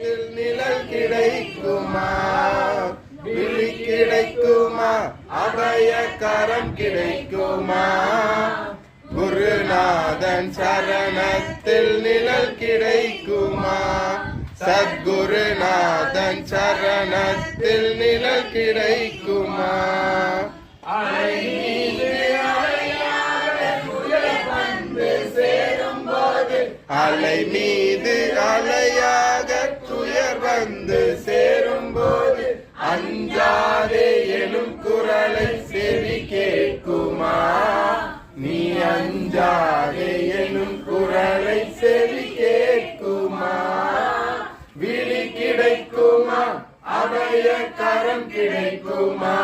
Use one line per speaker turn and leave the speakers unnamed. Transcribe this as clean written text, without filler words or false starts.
நிழல் கிடைக்குமா? விழி கிடைக்குமா? அபய கரம் கிடைக்குமா? குருநாதன் சரணத்தில் நிழல் கிடைக்குமா? சத்குருநாதன் சரணத்தில் நிழல் கிடைக்குமா? அலை மீது அலையாக துயர் வந்து சேரும்போது, அலை மீது அலையாக துயர் வந்து சேரும்போது, அஞ்சாதே எனும் குரலை செவி கேட்குமா? நீ அஞ்சாதே எனும் குரலை செவி கேட்குமா? விழி கிடைக்குமா? அபய கரம் கிடைக்குமா?